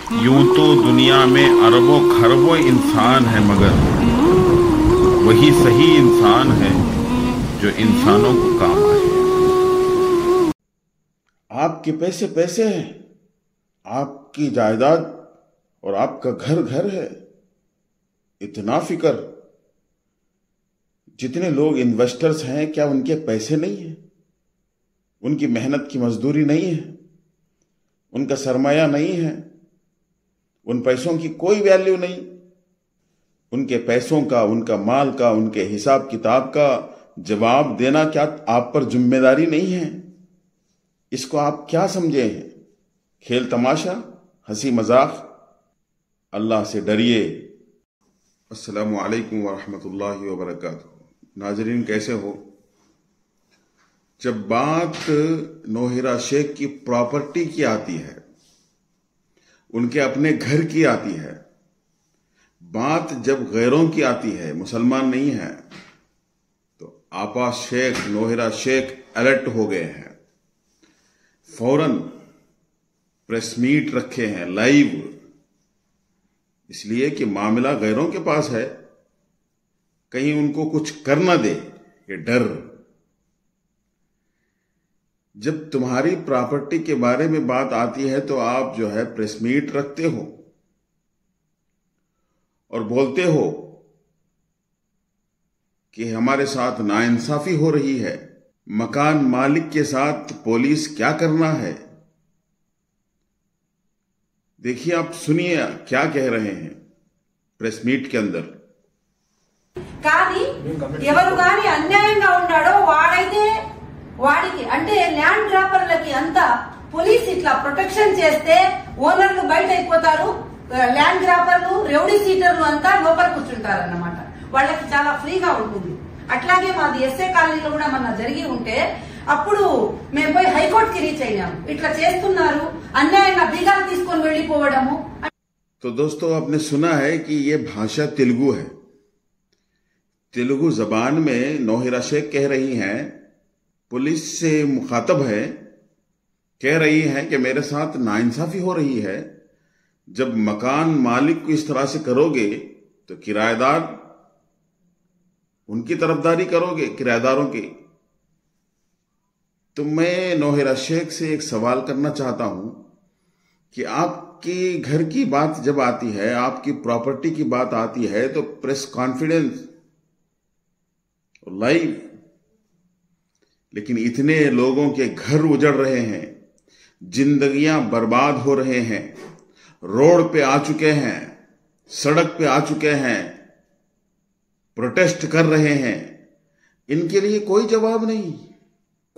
यूं तो दुनिया में अरबों खरबों इंसान है, मगर वही सही इंसान है जो इंसानों को काम आए। आपके पैसे पैसे हैं, आपकी जायदाद और आपका घर घर है। इतना फिक्र। जितने लोग इन्वेस्टर्स हैं, क्या उनके पैसे नहीं हैं? उनकी मेहनत की मजदूरी नहीं है? उनका सरमाया नहीं है? उन पैसों की कोई वैल्यू नहीं? उनके पैसों का, उनका माल का, उनके हिसाब किताब का जवाब देना क्या आप पर जिम्मेदारी नहीं है? इसको आप क्या समझे हैं? खेल तमाशा, हंसी मजाक? अल्लाह से डरिए। अस्सलामु अलैकुम वरहमतुल्लाहि वबरकातुहू। नाजरीन, कैसे हो? जब बात नौहिरा शेख की प्रॉपर्टी की आती है, उनके अपने घर की आती है, बात जब गैरों की आती है, मुसलमान नहीं है, तो आपा शेख, नौहिरा शेख अलर्ट हो गए हैं। फौरन प्रेस मीट रखे हैं लाइव, इसलिए कि मामला गैरों के पास है, कहीं उनको कुछ कर ना दे, ये डर। जब तुम्हारी प्रॉपर्टी के बारे में बात आती है तो आप जो है प्रेस मीट रखते हो और बोलते हो कि हमारे साथ नाइंसाफी हो रही है, मकान मालिक के साथ पुलिस क्या करना है। देखिए, आप सुनिए क्या कह रहे हैं प्रेस मीट के अंदर। కానీ ఎవరు గాని అన్యాయంగా ఉన్నాడో వాడైతే వాడికి అంటే ల్యాండ్ గ్రాపర్లకి అంతా పోలీస్ ఇట్లా ప్రొటెక్షన్ చేస్తే ఓనర్లు బయట అయిపోతారు, ల్యాండ్ గ్రాపర్లు రౌడీ సీటర్లు అంతా లోపల కూర్చుంటారు అన్నమాట. వాళ్ళకి చాలా ఫ్రీగా ఉంటుంది. అట్లాగే మాది ఎస్ఏ కాలనీలో కూడా మన జరిగి ఉంటే అప్పుడు మేము పోయి హైకోర్టుకి రీచ్ అయ్యాము. ఇట్లా చేస్తున్నారు, అన్యాయంగా బీగాలు తీసుకొని వెళ్లిపోవడము. तो दोस्तों, आपने सुना है कि ये भाषा तेलुगु है। तेलुगु जबान में नौहिरा शेख कह रही हैं, पुलिस से मुखातब है, कह रही हैं कि मेरे साथ नाइंसाफी हो रही है। जब मकान मालिक को इस तरह से करोगे तो किराएदार, उनकी तरफदारी करोगे किराएदारों की। तो मैं नौहिरा शेख से एक सवाल करना चाहता हूं कि आपके घर की बात जब आती है, आपकी प्रॉपर्टी की बात आती है, तो प्रेस कॉन्फिडेंस लाइव, लेकिन इतने लोगों के घर उजड़ रहे हैं, जिंदगियां बर्बाद हो रहे हैं, रोड पे आ चुके हैं, सड़क पे आ चुके हैं, प्रोटेस्ट कर रहे हैं, इनके लिए कोई जवाब नहीं,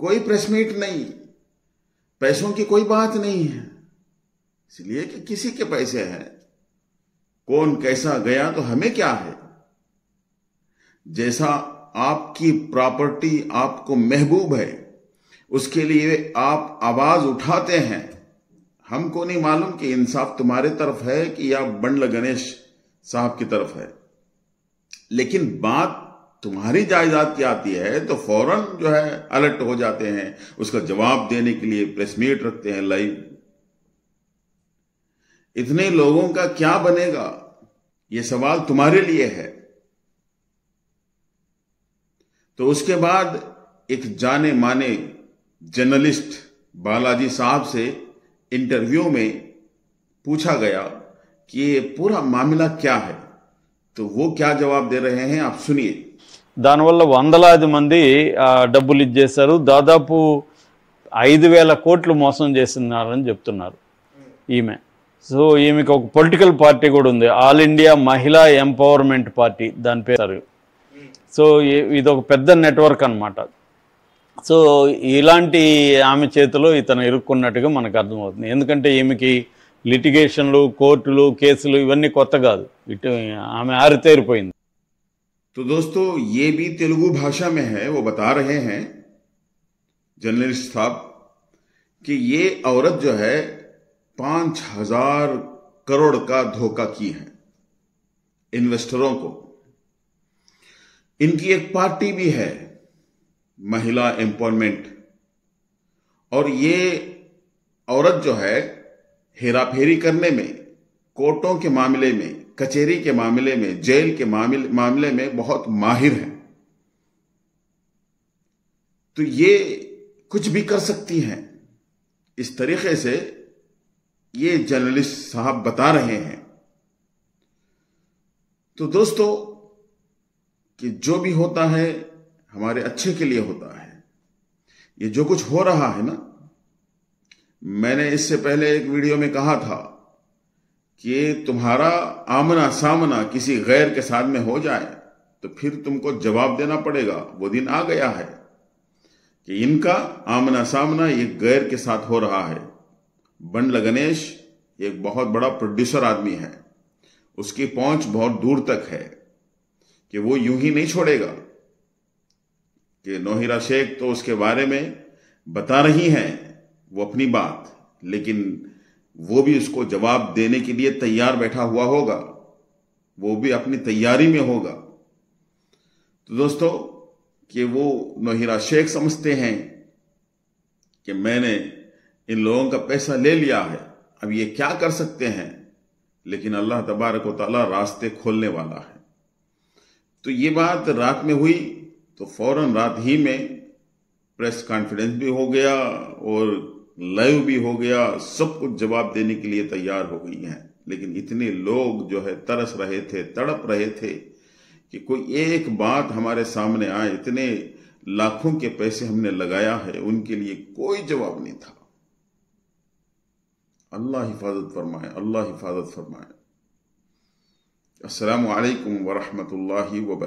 कोई प्रेस मीट नहीं, पैसों की कोई बात नहीं है। इसलिए कि किसी के पैसे हैं, कौन कैसा गया तो हमें क्या है। जैसा आपकी प्रॉपर्टी आपको महबूब है, उसके लिए आप आवाज उठाते हैं। हमको नहीं मालूम कि इंसाफ तुम्हारे तरफ है कि या बंडल गणेश साहब की तरफ है, लेकिन बात तुम्हारी जायदाद की आती है तो फौरन जो है अलर्ट हो जाते हैं, उसका जवाब देने के लिए प्रेस मीट रखते हैं लाइव। इतने लोगों का क्या बनेगा, यह सवाल तुम्हारे लिए है। तो उसके बाद एक जाने माने जर्नलिस्ट बालाजी साहब से इंटरव्यू में पूछा गया कि ये पूरा मामला क्या है, तो वो क्या जवाब दे रहे हैं, आप सुनिए। దానివల్ల వందలాది మంది డబ్బులు ఇచ్చేశారు, దాదాపు 5,000 కోట్లు మోసం చేస్తున్నారని చెప్తున్నారు ఈమె. సో ఈమెకి ఒక పొలిటికల్ పార్టీ కూడా ఉంది, ఆల్ ఇండియా మహిళా ఎంపవర్మెంట్ పార్టీ దాని పేరు. సో ఇది ఒక పెద్ద నెట్వర్క్ అన్నమాట. సో ఇలాంటి ఆమె చేతిలో ఇతను ఇరుక్కున్నట్టుగా మనకు అర్థమవుతుంది. ఎందుకంటే ఈమెకి లిటిగేషన్లు, కోర్టులు, కేసులు ఇవన్నీ కొత్త కాదు, ఇటు ఆమె ఆరితేరిపోయింది. तो दोस्तों, ये भी तेलुगु भाषा में है। वो बता रहे हैं जर्नलिस्ट साहब कि ये औरत जो है 5,000 करोड़ का धोखा की है इन्वेस्टरों को। इनकी एक पार्टी भी है, महिला एम्पावरमेंट, और ये औरत जो है हेराफेरी करने में, कोर्टों के मामले में, कचहरी के मामले में, जेल के मामले में बहुत माहिर हैं। तो ये कुछ भी कर सकती हैं। इस तरीके से ये जर्नलिस्ट साहब बता रहे हैं। तो दोस्तों, कि जो भी होता है हमारे अच्छे के लिए होता है। ये जो कुछ हो रहा है ना, मैंने इससे पहले एक वीडियो में कहा था कि तुम्हारा आमना सामना किसी गैर के साथ में हो जाए तो फिर तुमको जवाब देना पड़ेगा। वो दिन आ गया है कि इनका आमना सामना एक गैर के साथ हो रहा है। बंडल गणेश एक बहुत बड़ा प्रोड्यूसर आदमी है, उसकी पहुंच बहुत दूर तक है कि वो यूं ही नहीं छोड़ेगा। कि नौहिरा शेख तो उसके बारे में बता रही हैं वो अपनी बात, लेकिन वो भी उसको जवाब देने के लिए तैयार बैठा हुआ होगा, वो भी अपनी तैयारी में होगा। तो दोस्तों, कि वो नौहिरा शेख समझते हैं कि मैंने इन लोगों का पैसा ले लिया है, अब ये क्या कर सकते हैं, लेकिन अल्लाह तबारक व तआला रास्ते खोलने वाला है। तो ये बात रात में हुई तो फौरन रात ही में प्रेस कॉन्फ्रेंस भी हो गया और लाइव भी हो गया, सब कुछ जवाब देने के लिए तैयार हो गई हैं। लेकिन इतने लोग जो है तरस रहे थे, तड़प रहे थे कि कोई एक बात हमारे सामने आए। इतने लाखों के पैसे हमने लगाया है, उनके लिए कोई जवाब नहीं था। अल्लाह हिफाजत फरमाए, अल्लाह हिफाजत फरमाए। अस्सलामु अलैकुम व रहमतुल्लाहि व बरकातहू।